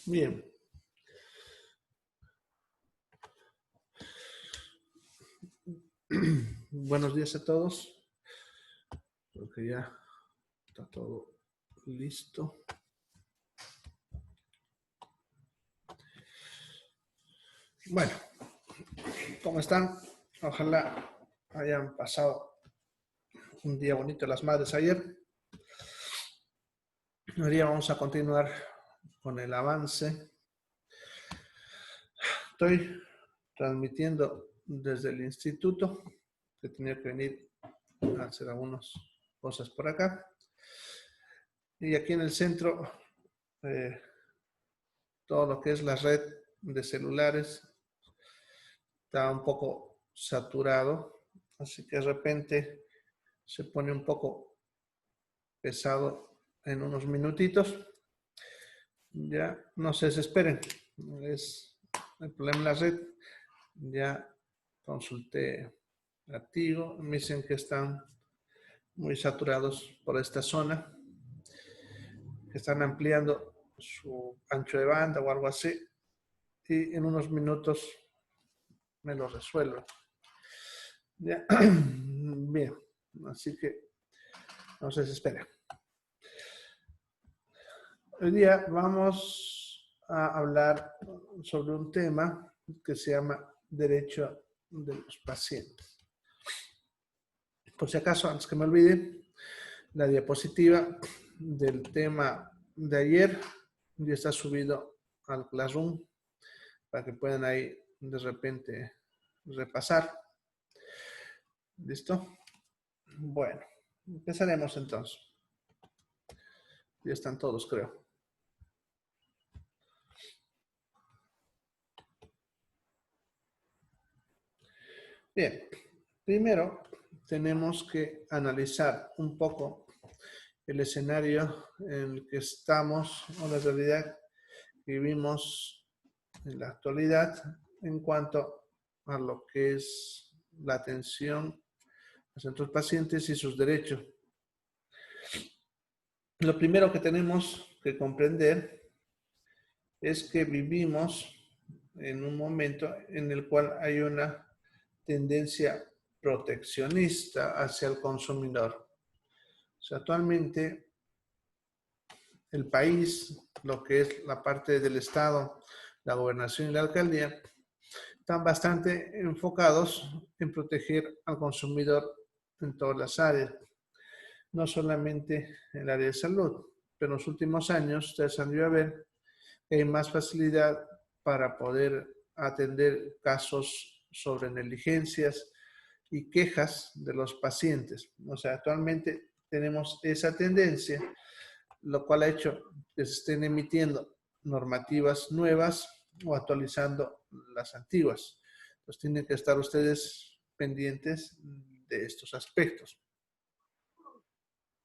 Bien. Buenos días a todos. Creo que ya está todo listo. Bueno, ¿cómo están? Ojalá hayan pasado un día bonito las madres ayer. Hoy día vamos a continuar con el avance. Estoy transmitiendo desde el instituto, que tenía que venir a hacer algunas cosas por acá. Y aquí en el centro, todo lo que es la red de celulares está un poco saturado, así que de repente se pone un poco pesado en unos minutitos. Ya no se desesperen, es el problema en la red. Ya consulté a Tigo, me dicen que están muy saturados por esta zona, que están ampliando su ancho de banda o algo así, y en unos minutos me lo resuelven. Ya. Bien, así que no se desesperen. Hoy día vamos a hablar sobre un tema que se llama derecho de los pacientes. Por si acaso, antes que me olvide, la diapositiva del tema de ayer ya está subido al Classroom para que puedan ahí de repente repasar. ¿Listo? Bueno, empezaremos entonces. Ya están todos, creo. Bien, primero tenemos que analizar un poco el escenario en el que estamos o la realidad que vivimos en la actualidad en cuanto a lo que es la atención a nuestros pacientes y sus derechos. Lo primero que tenemos que comprender es que vivimos en un momento en el cual hay una tendencia proteccionista hacia el consumidor. O sea, actualmente el país, lo que es la parte del Estado, la gobernación y la alcaldía, están bastante enfocados en proteger al consumidor en todas las áreas, no solamente en el área de salud, pero en los últimos años ustedes han ido a ver que hay más facilidad para poder atender casos sobre negligencias y quejas de los pacientes. O sea, actualmente tenemos esa tendencia, lo cual ha hecho que se estén emitiendo normativas nuevas o actualizando las antiguas. Entonces tienen que estar ustedes pendientes de estos aspectos.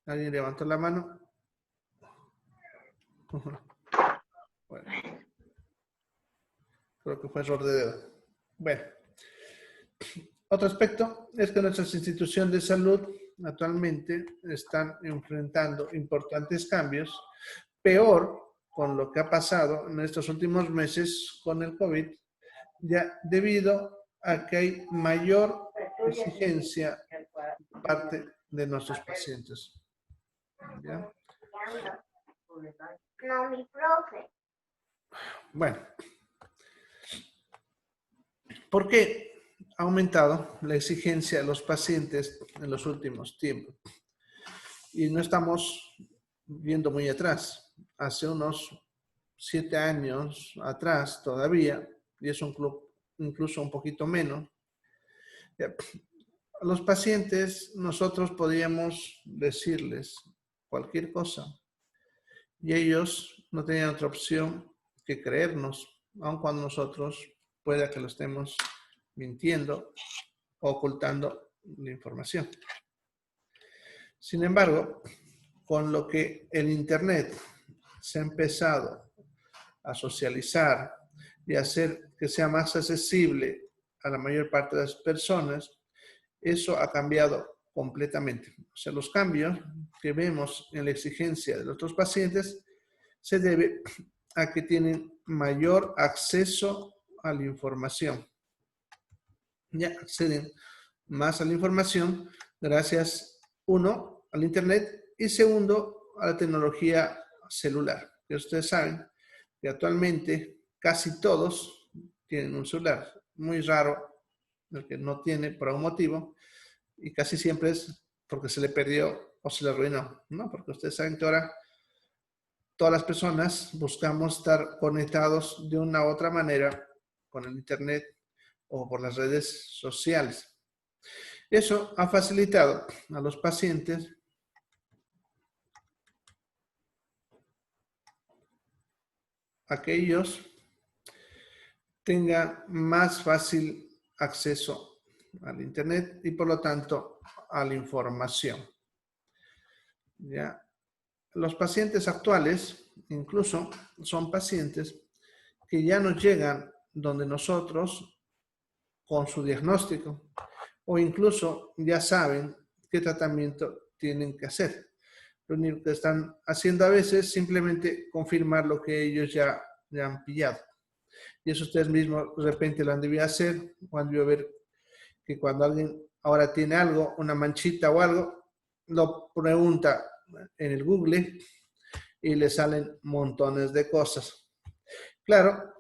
¿Alguien levantó la mano? Bueno, creo que fue error de dedo. Bueno, otro aspecto es que nuestras instituciones de salud actualmente están enfrentando importantes cambios, peor con lo que ha pasado en estos últimos meses con el COVID, ya debido a que hay mayor exigencia por parte de nuestros pacientes. ¿Ya? No, mi profe. Bueno, ¿por qué ha aumentado la exigencia de los pacientes en los últimos tiempos? Y no estamos viendo muy atrás. Hace unos 7 años atrás todavía, y es un club incluso un poquito menos, a los pacientes nosotros podíamos decirles cualquier cosa y ellos no tenían otra opción que creernos, aun cuando nosotros pueda que lo estemos mintiendo o ocultando la información. Sin embargo, con lo que el Internet se ha empezado a socializar y a hacer que sea más accesible a la mayor parte de las personas, eso ha cambiado completamente. O sea, los cambios que vemos en la exigencia de nuestros pacientes se debe a que tienen mayor acceso a la información. Ya acceden más a la información gracias, uno, al Internet y segundo, a la tecnología celular. Que ustedes saben que actualmente casi todos tienen un celular. Muy raro el que no tiene por algún motivo y casi siempre es porque se le perdió o se le arruinó, ¿no? Porque ustedes saben que ahora todas las personas buscamos estar conectados de una u otra manera con el Internet o por las redes sociales. Eso ha facilitado a los pacientes a que ellos tengan más fácil acceso al Internet y por lo tanto a la información. ¿Ya? Los pacientes actuales incluso son pacientes que ya nos llegan donde nosotros con su diagnóstico o incluso ya saben qué tratamiento tienen que hacer. Lo único que están haciendo a veces es simplemente confirmar lo que ellos ya han pillado. Y eso ustedes mismos de repente lo han debido hacer o han debido ver que cuando alguien ahora tiene algo, una manchita o algo, lo pregunta en el Google y le salen montones de cosas. Claro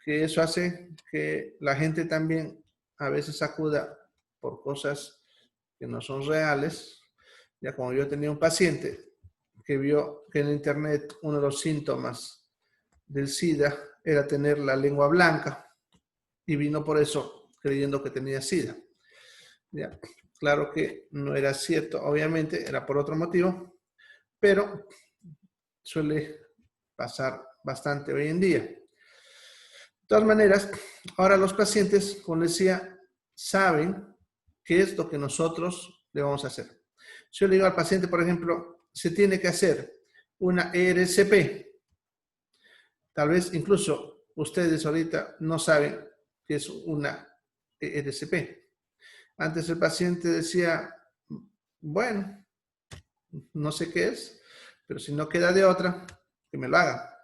que eso hace que la gente también a veces acuda por cosas que no son reales. Ya como yo tenía un paciente que vio que en internet uno de los síntomas del SIDA era tener la lengua blanca y vino por eso creyendo que tenía SIDA. Ya, claro que no era cierto, obviamente era por otro motivo, pero suele pasar bastante hoy en día. De todas maneras, ahora los pacientes, como les decía, saben qué es lo que nosotros le vamos a hacer. Si yo le digo al paciente, por ejemplo, se tiene que hacer una ERCP, tal vez incluso ustedes ahorita no saben qué es una ERCP. Antes el paciente decía, bueno, no sé qué es, pero si no queda de otra, que me lo haga.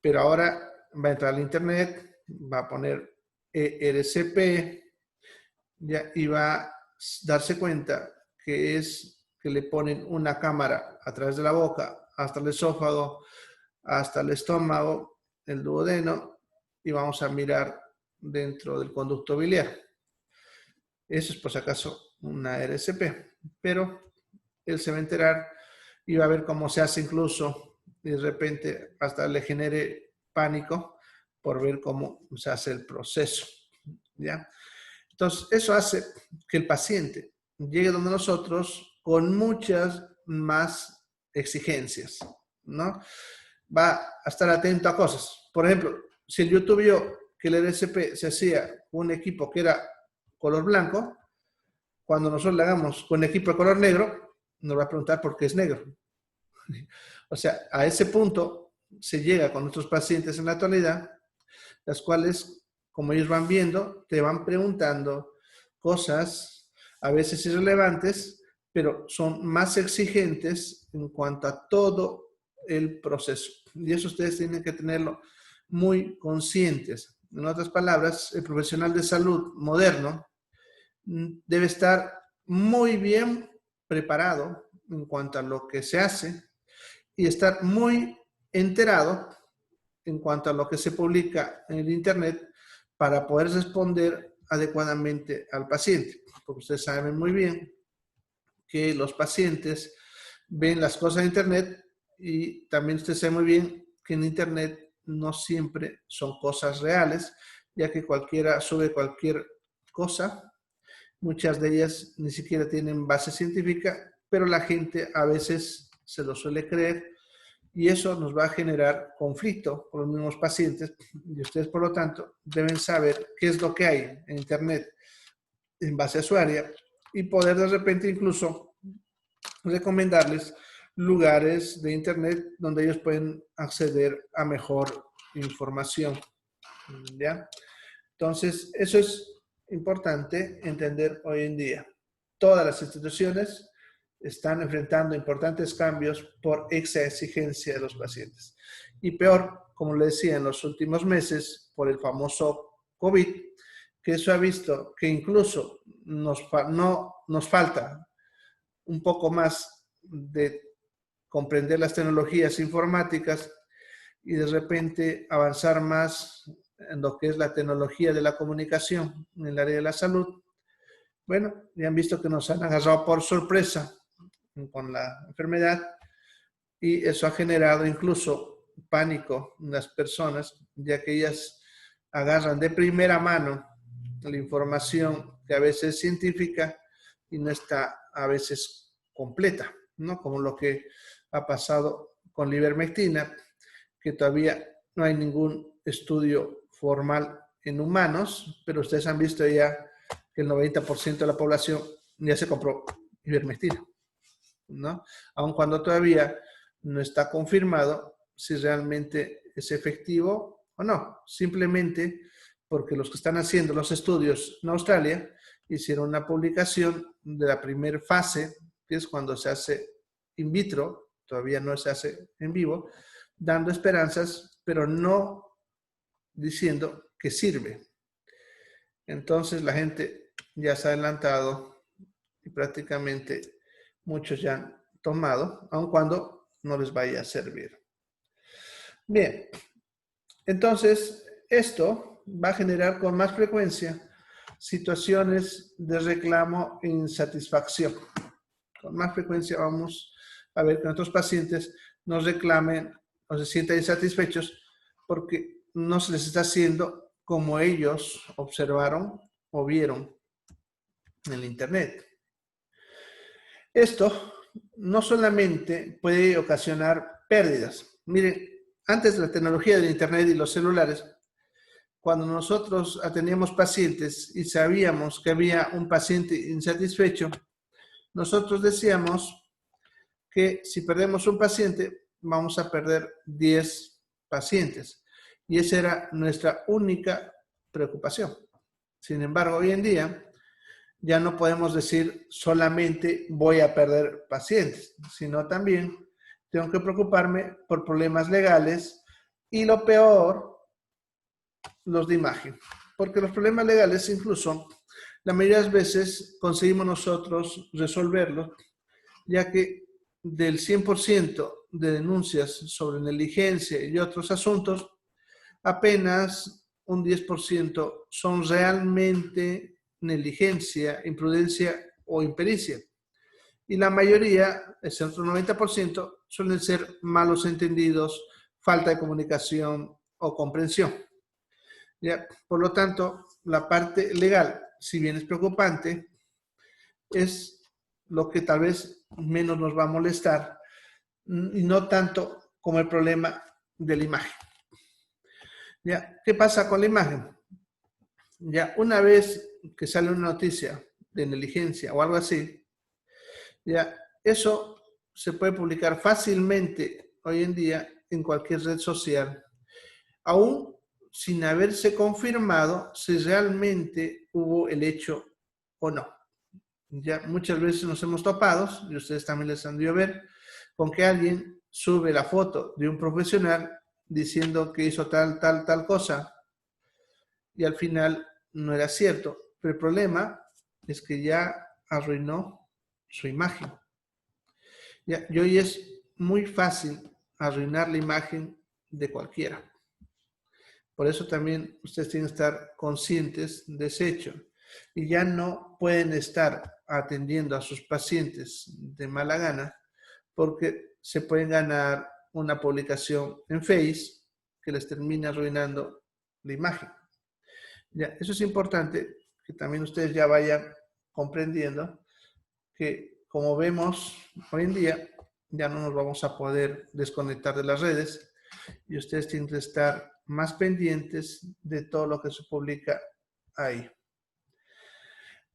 Pero ahora va a entrar al internet, va a poner ERCP ya, y va a darse cuenta que es que le ponen una cámara a través de la boca hasta el esófago, hasta el estómago, el duodeno, y vamos a mirar dentro del conducto biliar. Eso es por si acaso una RCP, pero él se va a enterar y va a ver cómo se hace incluso, y de repente hasta le genere pánico por ver cómo se hace el proceso, ¿ya? Entonces, eso hace que el paciente llegue donde nosotros con muchas más exigencias, ¿no? Va a estar atento a cosas. Por ejemplo, si el YouTube vio que el RCP se hacía un equipo que era color blanco, cuando nosotros le hagamos con equipo de color negro, nos va a preguntar por qué es negro. O sea, a ese punto se llega con nuestros pacientes en la actualidad, las cuales, como ellos van viendo, te van preguntando cosas a veces irrelevantes, pero son más exigentes en cuanto a todo el proceso. Y eso ustedes tienen que tenerlo muy conscientes. En otras palabras, el profesional de salud moderno debe estar muy bien preparado en cuanto a lo que se hace y estar muy enterado en cuanto a lo que se publica en el internet para poder responder adecuadamente al paciente. Porque ustedes saben muy bien que los pacientes ven las cosas en internet y también ustedes saben muy bien que en internet no siempre son cosas reales, ya que cualquiera sube cualquier cosa. Muchas de ellas ni siquiera tienen base científica, pero la gente a veces se lo suele creer y eso nos va a generar conflicto con los mismos pacientes y ustedes, por lo tanto, deben saber qué es lo que hay en internet en base a su área y poder de repente incluso recomendarles lugares de internet donde ellos pueden acceder a mejor información, ¿ya? Entonces, eso es importante entender hoy en día. Todas las instituciones están enfrentando importantes cambios por esa exigencia de los pacientes. Y peor, como le decía, en los últimos meses, por el famoso COVID, que eso ha visto que incluso nos falta un poco más de comprender las tecnologías informáticas y de repente avanzar más en lo que es la tecnología de la comunicación en el área de la salud. Bueno, ya han visto que nos han agarrado por sorpresa con la enfermedad y eso ha generado incluso pánico en las personas, ya que ellas agarran de primera mano la información que a veces es científica y no está a veces completa, ¿no? Como lo que ha pasado con la ivermectina, que todavía no hay ningún estudio formal en humanos, pero ustedes han visto ya que el 90% de la población ya se compró ivermectina, ¿no? Aun cuando todavía no está confirmado si realmente es efectivo o no, simplemente porque los que están haciendo los estudios en Australia hicieron una publicación de la primera fase, que es cuando se hace in vitro, todavía no se hace en vivo, dando esperanzas, pero no diciendo que sirve. Entonces la gente ya se ha adelantado y prácticamente muchos ya han tomado, aun cuando no les vaya a servir. Bien, Entonces, esto va a generar con más frecuencia situaciones de reclamo e insatisfacción. Con más frecuencia vamos a ver que nuestros pacientes nos reclamen o se sientan insatisfechos porque no se les está haciendo como ellos observaron o vieron en el Internet. Esto no solamente puede ocasionar pérdidas. Miren, antes de la tecnología del Internet y los celulares, cuando nosotros atendíamos pacientes y sabíamos que había un paciente insatisfecho, nosotros decíamos que si perdemos un paciente, vamos a perder 10 pacientes. Y esa era nuestra única preocupación. Sin embargo, hoy en día ya no podemos decir solamente voy a perder pacientes, sino también tengo que preocuparme por problemas legales y lo peor, los de imagen. Porque los problemas legales incluso, la mayoría de las veces conseguimos nosotros resolverlos, ya que del 100% de denuncias sobre negligencia y otros asuntos, apenas un 10% son realmente negligencia, imprudencia o impericia. Y la mayoría, el otro 90%, suelen ser malos entendidos, falta de comunicación o comprensión. ¿Ya? Por lo tanto, la parte legal, si bien es preocupante, es lo que tal vez menos nos va a molestar y no tanto como el problema de la imagen. ¿Ya? ¿Qué pasa con la imagen? Ya una vez que sale una noticia de negligencia o algo así, ya eso se puede publicar fácilmente hoy en día en cualquier red social, aún sin haberse confirmado si realmente hubo el hecho o no. Ya muchas veces nos hemos topado, y ustedes también les han debido ver, con que alguien sube la foto de un profesional diciendo que hizo tal cosa y al final no era cierto. Pero el problema es que ya arruinó su imagen. Ya, y hoy es muy fácil arruinar la imagen de cualquiera. Por eso también ustedes tienen que estar conscientes de ese hecho. Y ya no pueden estar atendiendo a sus pacientes de mala gana porque se pueden ganar una publicación en Face que les termina arruinando la imagen. Ya, eso es importante que también ustedes ya vayan comprendiendo que, como vemos hoy en día, ya no nos vamos a poder desconectar de las redes y ustedes tienen que estar más pendientes de todo lo que se publica ahí.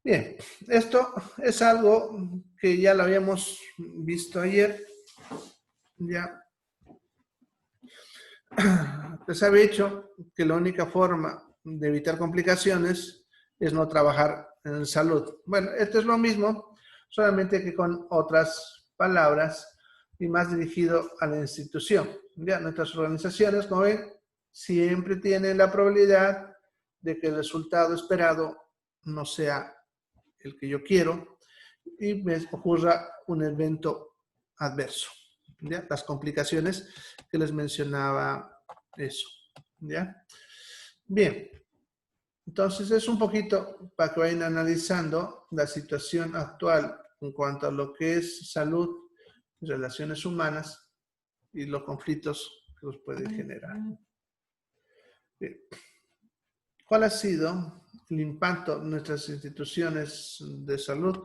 Bien, esto es algo que ya lo habíamos visto ayer. Ya les había dicho que la única forma de evitar complicaciones es no trabajar en salud. Bueno, esto es lo mismo, solamente que con otras palabras y más dirigido a la institución. Ya nuestras organizaciones, como ven, siempre tienen la probabilidad de que el resultado esperado no sea el que yo quiero y me ocurra un evento adverso. ¿Ya? Las complicaciones que les mencionaba eso. ¿Ya? Bien, entonces es un poquito para que vayan analizando la situación actual en cuanto a lo que es salud y relaciones humanas y los conflictos que los pueden generar. Bien. ¿Cuál ha sido el impacto en nuestras instituciones de salud?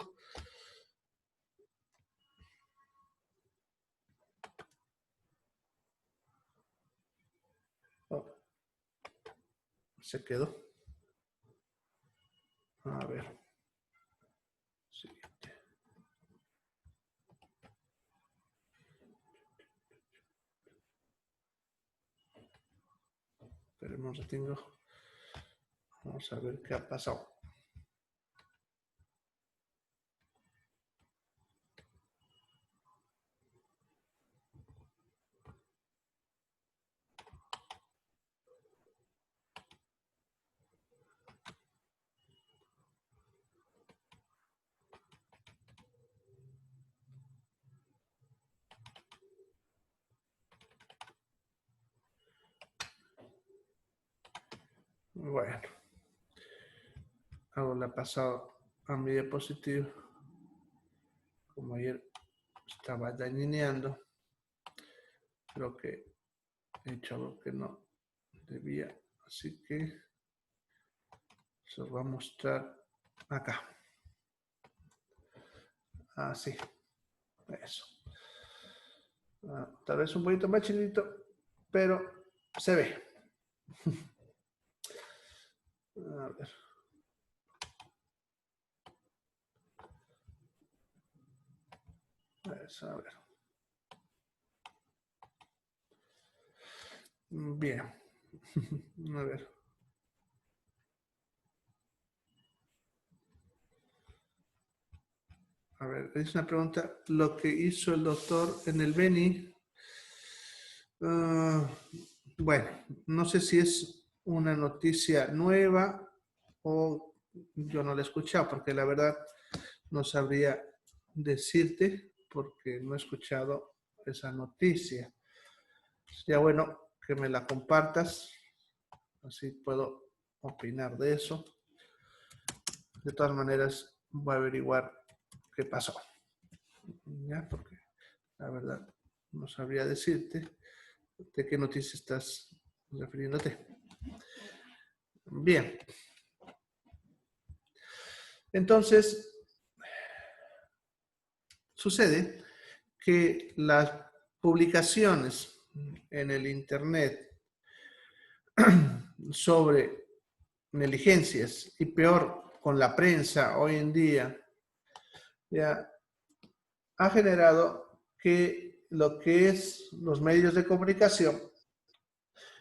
Oh, se quedó. A ver. Siguiente. Esperemos, tengo. Vamos a ver qué ha pasado. Bueno, algo le ha pasado a mi diapositiva. Como ayer estaba dañineando, creo que he hecho algo que no debía. Así que se los voy a mostrar acá. Así. Eso. Tal vez un poquito más chiquito, pero se ve. A ver. Eso, a ver. Bien. A ver. A ver, es una pregunta. Lo que hizo el doctor en el Beni. Bueno, no sé si es una noticia nueva o yo no la he escuchado, porque la verdad no sabría decirte porque no he escuchado esa noticia. Sería bueno que me la compartas, así puedo opinar de eso. De todas maneras, voy a averiguar qué pasó. ¿Ya? Porque la verdad no sabría decirte de qué noticia estás refiriéndote. Bien. Entonces, sucede que las publicaciones en el Internet sobre negligencias y peor con la prensa hoy en día, ya ha generado que lo que es los medios de comunicación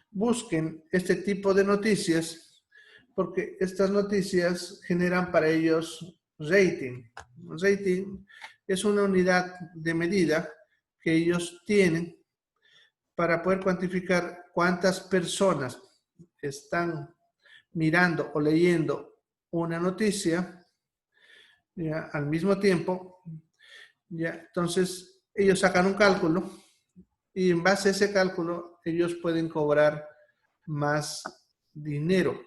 busquen este tipo de noticias porque estas noticias generan para ellos rating. Rating es una unidad de medida que ellos tienen para poder cuantificar cuántas personas están mirando o leyendo una noticia ya, al mismo tiempo. Ya, entonces, ellos sacan un cálculo y en base a ese cálculo ellos pueden cobrar más dinero.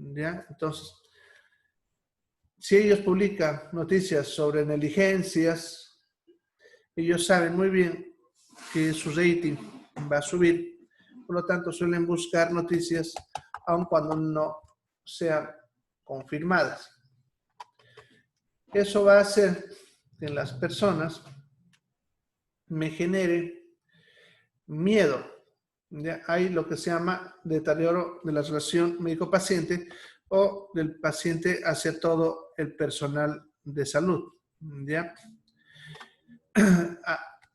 ¿Ya? Entonces, si ellos publican noticias sobre negligencias, ellos saben muy bien que su rating va a subir, por lo tanto suelen buscar noticias aun cuando no sean confirmadas. Eso va a hacer que en las personas me genere miedo. ¿Ya? Hay lo que se llama deterioro de la relación médico-paciente o del paciente hacia todo el personal de salud. ¿Ya?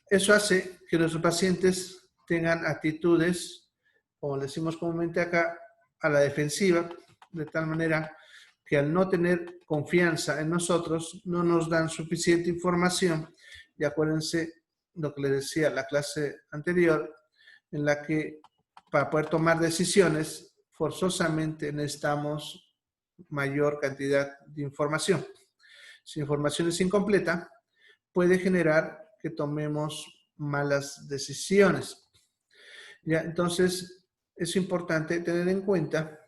Eso hace que los pacientes tengan actitudes, como decimos comúnmente acá, a la defensiva, de tal manera que al no tener confianza en nosotros, no nos dan suficiente información. Y acuérdense lo que les decía en la clase anterior, en la que para poder tomar decisiones, forzosamente necesitamos mayor cantidad de información. Si la información es incompleta, puede generar que tomemos malas decisiones. ¿Ya? Entonces, es importante tener en cuenta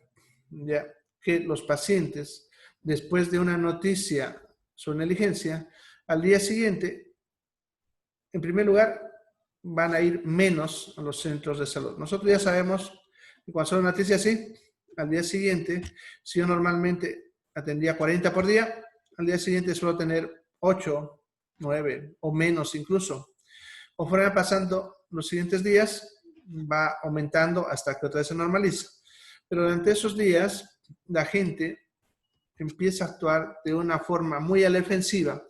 ya, que los pacientes, después de una noticia sobre negligencia, al día siguiente, en primer lugar, van a ir menos a los centros de salud. Nosotros ya sabemos que cuando sale una noticia así, al día siguiente, si yo normalmente atendía 40 por día, al día siguiente suelo tener 8, 9 o menos incluso. Conforme pasando los siguientes días, va aumentando hasta que otra vez se normaliza. Pero durante esos días, la gente empieza a actuar de una forma muy a la defensiva,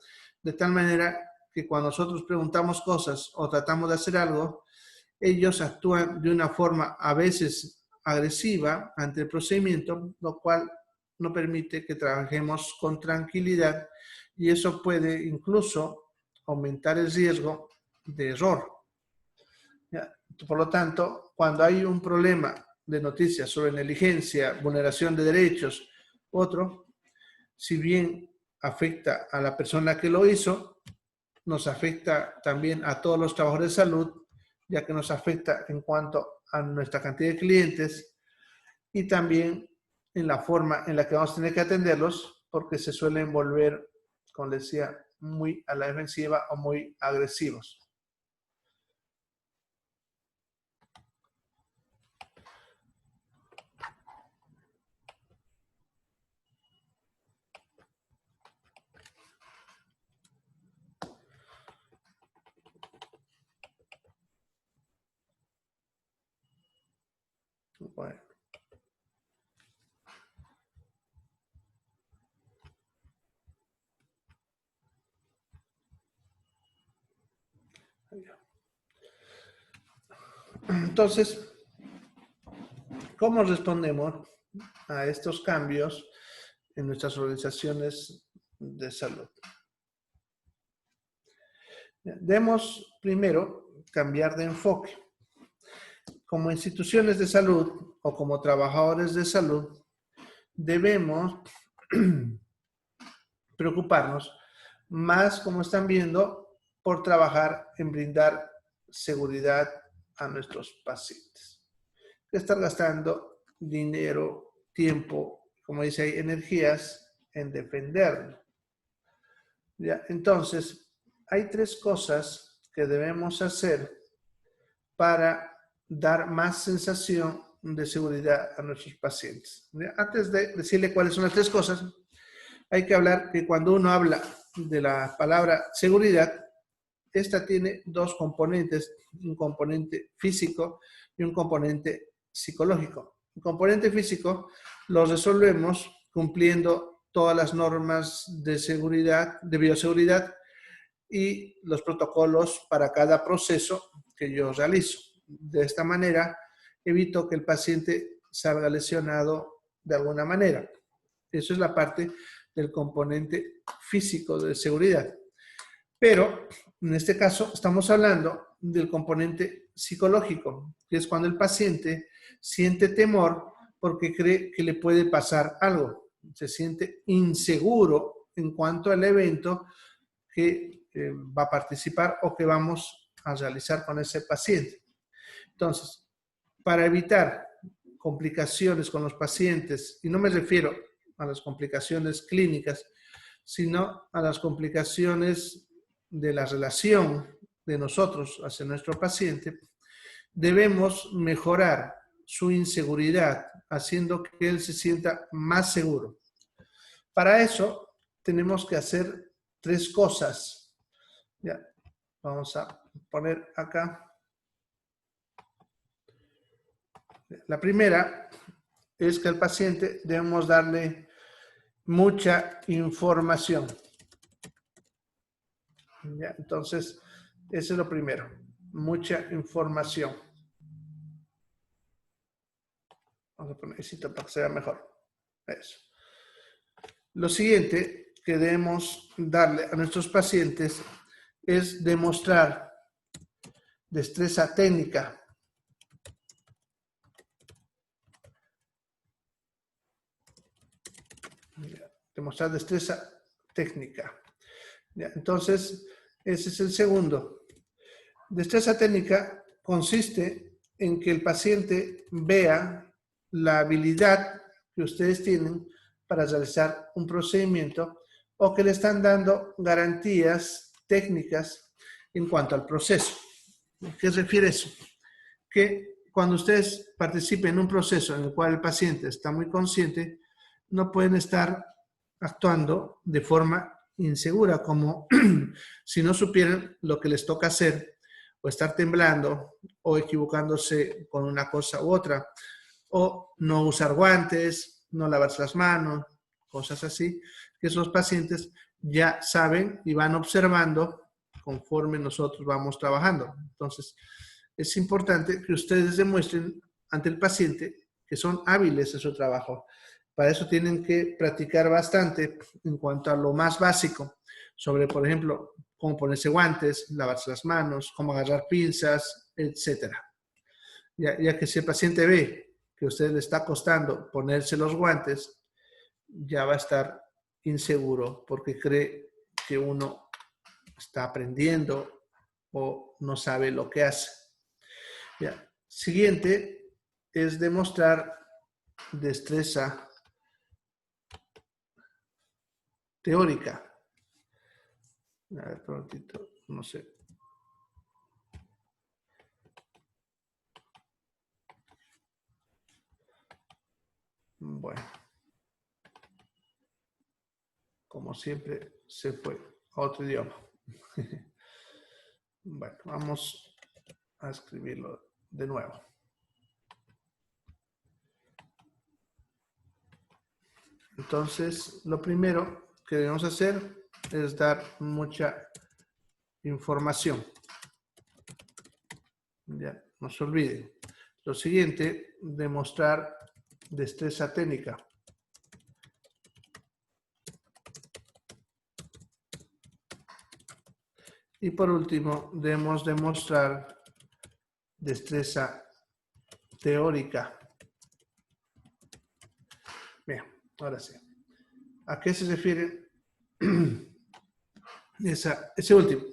de tal manera que cuando nosotros preguntamos cosas o tratamos de hacer algo, ellos actúan de una forma a veces agresiva ante el procedimiento, lo cual no permite que trabajemos con tranquilidad y eso puede incluso aumentar el riesgo de error. ¿Ya? Por lo tanto, cuando hay un problema de noticias sobre negligencia, vulneración de derechos, otro, si bien afecta a la persona que lo hizo, nos afecta también a todos los trabajadores de salud, ya que nos afecta en cuanto a nuestra cantidad de clientes y también en la forma en la que vamos a tener que atenderlos, porque se suelen volver, como les decía, muy a la defensiva o muy agresivos. Bueno. Entonces, ¿cómo respondemos a estos cambios en nuestras organizaciones de salud? Debemos primero cambiar de enfoque. Como instituciones de salud o como trabajadores de salud, debemos preocuparnos más, como están viendo, por trabajar en brindar seguridad a nuestros pacientes. Estar gastando dinero, tiempo, como dice ahí, energías en defenderlo. ¿Ya? Entonces, hay tres cosas que debemos hacer para dar más sensación de seguridad a nuestros pacientes. ¿Ya? Antes de decirle cuáles son las tres cosas, hay que hablar que cuando uno habla de la palabra seguridad, esta tiene dos componentes, un componente físico y un componente psicológico. El componente físico lo resolvemos cumpliendo todas las normas de seguridad, de bioseguridad y los protocolos para cada proceso que yo realizo. De esta manera, evito que el paciente salga lesionado de alguna manera. Eso es la parte del componente físico de seguridad. Pero, en este caso, estamos hablando del componente psicológico, que es cuando el paciente siente temor porque cree que le puede pasar algo. Se siente inseguro en cuanto al evento que va a participar o que vamos a realizar con ese paciente. Entonces, para evitar complicaciones con los pacientes, y no me refiero a las complicaciones clínicas, sino a las complicaciones de la relación de nosotros hacia nuestro paciente, debemos mejorar su inseguridad, haciendo que él se sienta más seguro. Para eso, tenemos que hacer tres cosas. Ya, vamos a poner acá. La primera es que al paciente debemos darle mucha información. ¿Ya? Entonces, eso es lo primero, mucha información. Vamos a poner esto para que se vea mejor. Eso. Lo siguiente que debemos darle a nuestros pacientes es demostrar destreza técnica. Demostrar destreza técnica. ¿Ya? Entonces, ese es el segundo. Destreza técnica consiste en que el paciente vea la habilidad que ustedes tienen para realizar un procedimiento o que le están dando garantías técnicas en cuanto al proceso. ¿Qué refiere eso? Que cuando ustedes participen en un proceso en el cual el paciente está muy consciente, no pueden estar actuando de forma insegura, como si no supieran lo que les toca hacer, o estar temblando, o equivocándose con una cosa u otra, o no usar guantes, no lavarse las manos, cosas así, que esos pacientes ya saben y van observando conforme nosotros vamos trabajando. Entonces, es importante que ustedes demuestren ante el paciente que son hábiles en su trabajo. Para eso tienen que practicar bastante en cuanto a lo más básico, sobre, por ejemplo, cómo ponerse guantes, lavarse las manos, cómo agarrar pinzas, etc. Ya que si el paciente ve que a usted le está costando ponerse los guantes, ya va a estar inseguro porque cree que uno está aprendiendo o no sabe lo que hace. Ya. Siguiente es demostrar destreza teórica. A ver, prontito, no sé. Bueno. Como siempre, se fue a otro idioma. Bueno, vamos a escribirlo de nuevo. Entonces, lo primero que debemos hacer es dar mucha información. Ya, no se olviden. Lo siguiente, demostrar destreza técnica. Y por último, debemos demostrar destreza teórica. Bien, ahora sí. ¿A qué se refiere ese último?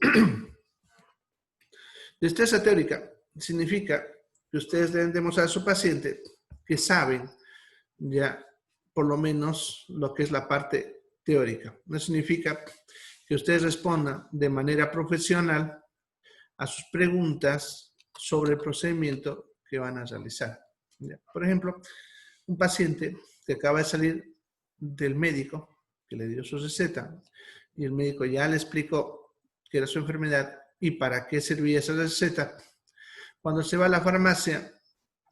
Destreza teórica significa que ustedes deben demostrar a su paciente que saben ya por lo menos lo que es la parte teórica. No significa que ustedes respondan de manera profesional a sus preguntas sobre el procedimiento que van a realizar. ¿Ya? Por ejemplo, un paciente que acaba de salir del médico, que le dio su receta, y el médico ya le explicó qué era su enfermedad y para qué servía esa receta. Cuando se va a la farmacia,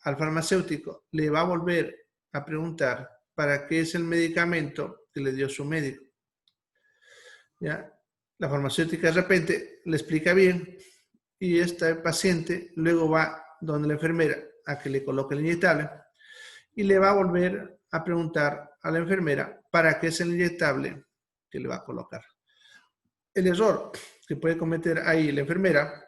al farmacéutico le va a volver a preguntar para qué es el medicamento que le dio su médico. ¿Ya? La farmacéutica de repente le explica bien y este paciente luego va donde la enfermera a que le coloque el inyectable y le va a volver a preguntar a la enfermera para qué es el inyectable que le va a colocar. El error que puede cometer ahí la enfermera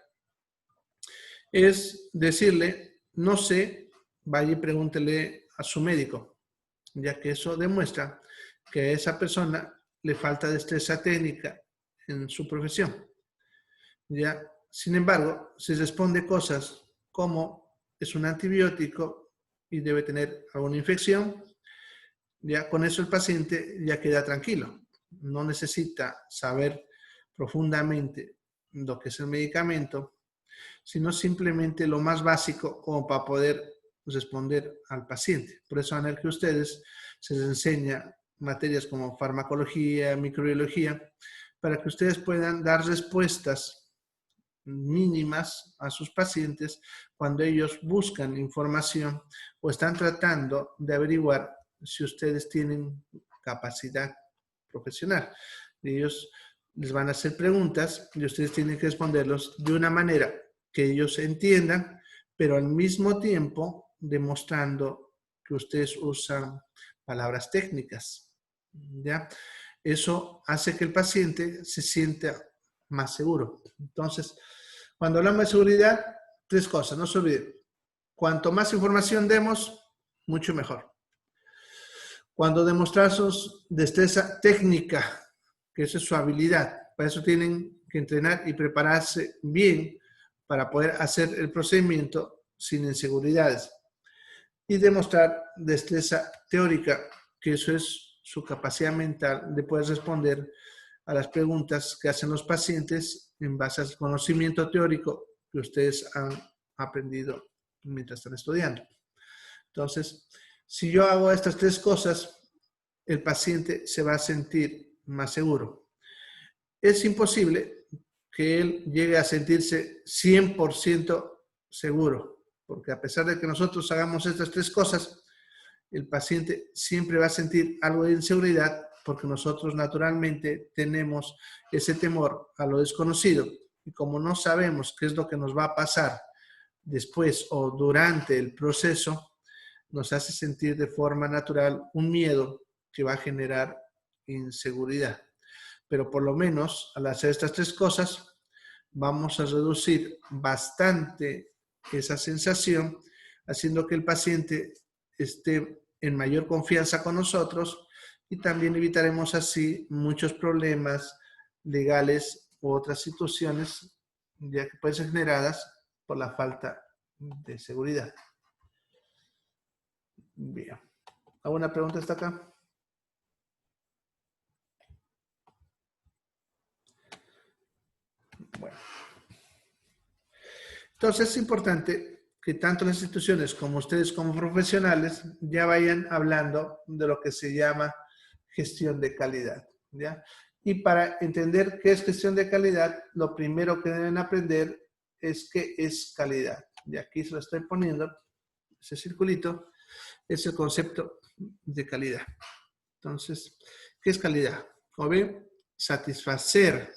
es decirle, no sé, vaya y pregúntele a su médico, ya que eso demuestra que a esa persona le falta destreza técnica en su profesión. ¿Ya? Sin embargo, si responde cosas como es un antibiótico y debe tener alguna infección, ya con eso el paciente ya queda tranquilo. No necesita saber profundamente lo que es el medicamento, sino simplemente lo más básico como para poder responder al paciente. Por eso van a ver que a ustedes se les enseña materias como farmacología, microbiología, para que ustedes puedan dar respuestas mínimas a sus pacientes cuando ellos buscan información o están tratando de averiguar si ustedes tienen capacidad profesional. Ellos les van a hacer preguntas y ustedes tienen que responderlos de una manera que ellos entiendan, pero al mismo tiempo demostrando que ustedes usan palabras técnicas. ¿Ya? Eso hace que el paciente se sienta más seguro. Entonces, cuando hablamos de seguridad, 3 cosas, no se olviden. Cuanto más información demos, mucho mejor. Cuando demostramos destreza técnica, que esa es su habilidad, para eso tienen que entrenar y prepararse bien para poder hacer el procedimiento sin inseguridades. Y demostrar destreza teórica, que eso es su capacidad mental de poder responder a las preguntas que hacen los pacientes en base al conocimiento teórico que ustedes han aprendido mientras están estudiando. Entonces, si yo hago estas 3 cosas, el paciente se va a sentir más seguro. Es imposible que él llegue a sentirse 100% seguro, porque a pesar de que nosotros hagamos estas 3 cosas, el paciente siempre va a sentir algo de inseguridad porque nosotros naturalmente tenemos ese temor a lo desconocido y como no sabemos qué es lo que nos va a pasar después o durante el proceso, nos hace sentir de forma natural un miedo que va a generar inseguridad. Pero por lo menos al hacer estas 3 cosas, vamos a reducir bastante esa sensación, haciendo que el paciente esté en mayor confianza con nosotros y también evitaremos así muchos problemas legales u otras situaciones ya que pueden ser generadas por la falta de seguridad. Bien. ¿Alguna pregunta hasta acá? Bueno. Entonces es importante que tanto las instituciones como ustedes como profesionales ya vayan hablando de lo que se llama gestión de calidad, ¿ya? Y para entender qué es gestión de calidad, lo primero que deben aprender es qué es calidad. Y aquí se lo estoy poniendo, ese circulito, es el concepto de calidad. Entonces, ¿qué es calidad? Como ven, satisfacer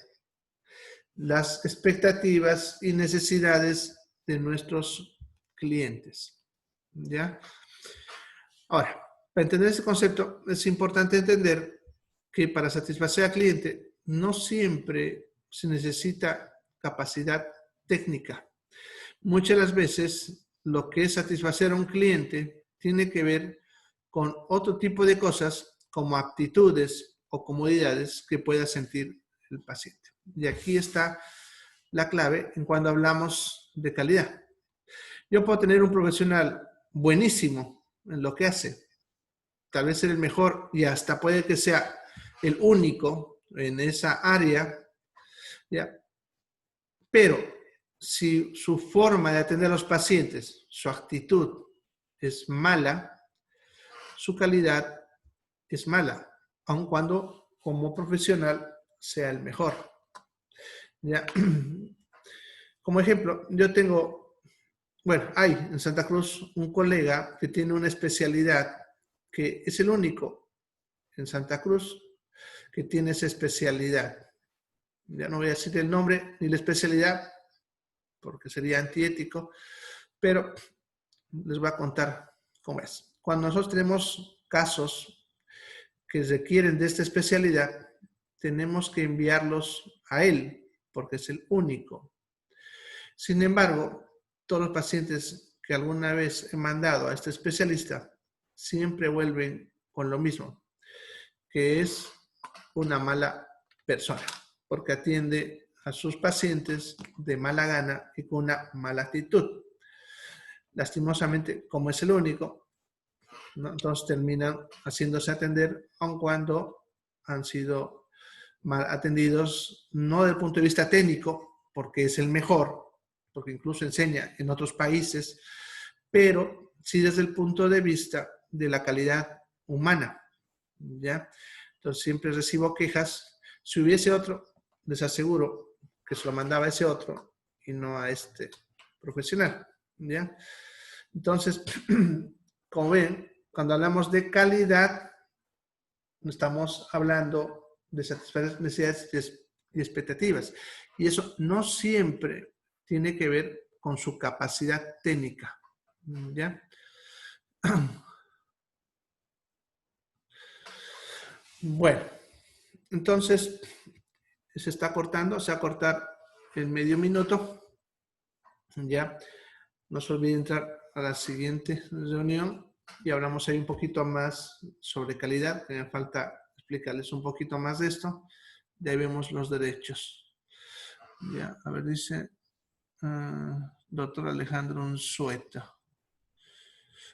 las expectativas y necesidades de nuestros clientes. ¿Ya? Ahora, para entender este concepto, es importante entender que para satisfacer al cliente no siempre se necesita capacidad técnica. Muchas de las veces, lo que es satisfacer a un cliente tiene que ver con otro tipo de cosas como aptitudes o comodidades que pueda sentir el paciente. Y aquí está la clave en cuando hablamos de calidad. Yo puedo tener un profesional buenísimo en lo que hace, tal vez ser el mejor y hasta puede que sea el único en esa área, ¿ya? Pero si su forma de atender a los pacientes, su actitud es mala, su calidad es mala, aun cuando como profesional sea el mejor. ¿Ya? Como ejemplo, yo tengo, bueno, hay en Santa Cruz un colega que tiene una especialidad que es el único en Santa Cruz que tiene esa especialidad. Ya no voy a decir el nombre ni la especialidad porque sería antiético, pero les voy a contar cómo es. Cuando nosotros tenemos casos que requieren de esta especialidad, tenemos que enviarlos a él porque es el único. Sin embargo, todos los pacientes que alguna vez he mandado a este especialista siempre vuelven con lo mismo, que es una mala persona, porque atiende a sus pacientes de mala gana y con una mala actitud. Lastimosamente, como es el único, ¿no? Entonces terminan haciéndose atender, aun cuando han sido mal atendidos, no desde el punto de vista técnico, porque es el mejor, porque incluso enseña en otros países, pero sí desde el punto de vista de la calidad humana, ¿ya? Entonces siempre recibo quejas. Si hubiese otro, les aseguro que se lo mandaba a ese otro y no a este profesional, ¿ya? Entonces, como ven, cuando hablamos de calidad, estamos hablando de satisfacer necesidades y expectativas. Y eso no siempre tiene que ver con su capacidad técnica, ¿ya? Bueno, entonces se está cortando, se va a cortar en medio minuto. Ya, no se olviden entrar a la siguiente reunión y hablamos ahí un poquito más sobre calidad. Me falta explicarles un poquito más de esto. De ahí vemos los derechos. Ya, a ver, dice doctor Alejandro Unzueta.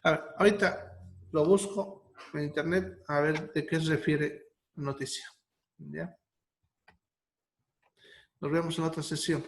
A ver, ahorita lo busco en internet a ver de qué se refiere la noticia. ¿Ya? Nos vemos en otra sesión.